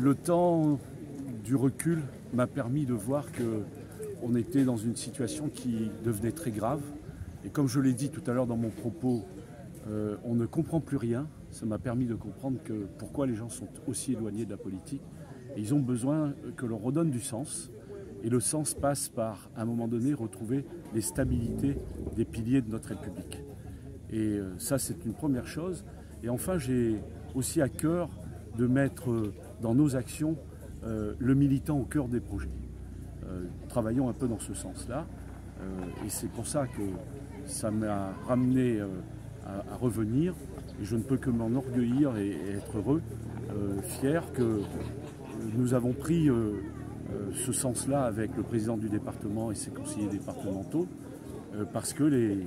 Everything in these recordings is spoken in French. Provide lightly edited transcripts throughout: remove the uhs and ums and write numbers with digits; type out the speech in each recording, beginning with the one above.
Le temps du recul m'a permis de voir qu'on était dans une situation qui devenait très grave. Et comme je l'ai dit tout à l'heure dans mon propos, on ne comprend plus rien. Ça m'a permis de comprendre pourquoi les gens sont aussi éloignés de la politique. Et ils ont besoin que l'on redonne du sens. Et le sens passe par, à un moment donné, retrouver les stabilités des piliers de notre République. Et ça, c'est une première chose. Et enfin, j'ai aussi à cœur de mettre dans nos actions le militant au cœur des projets. Travaillons un peu dans ce sens-là. Et c'est pour ça que ça m'a ramené à revenir. Et je ne peux que m'en orgueillir et être heureux, fier que nous avons pris ce sens-là avec le président du département et ses conseillers départementaux, parce que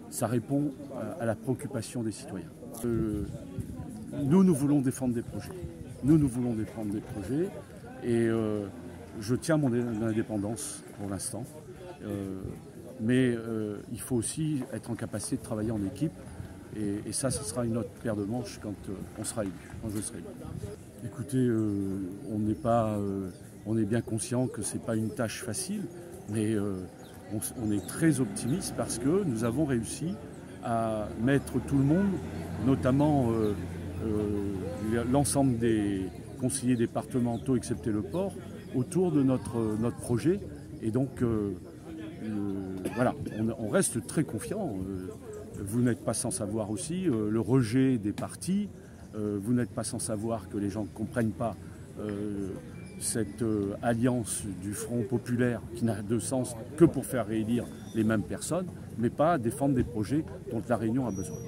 ça répond à la préoccupation des citoyens. Nous voulons défendre des projets. Nous voulons défendre des projets et je tiens mon indépendance pour l'instant. Mais il faut aussi être en capacité de travailler en équipe et ça, ce sera une autre paire de manches quand on sera élu, quand je serai élu. Écoutez, on est bien conscient que ce n'est pas une tâche facile, mais on est très optimiste parce que nous avons réussi à mettre tout le monde, notamment l'ensemble des conseillers départementaux, excepté le port, autour de notre projet. Et donc, voilà, on reste très confiant. Vous n'êtes pas sans savoir aussi le rejet des partis. Vous n'êtes pas sans savoir que les gens ne comprennent pas cette alliance du Front populaire qui n'a de sens que pour faire réélire les mêmes personnes, mais pas défendre des projets dont la Réunion a besoin.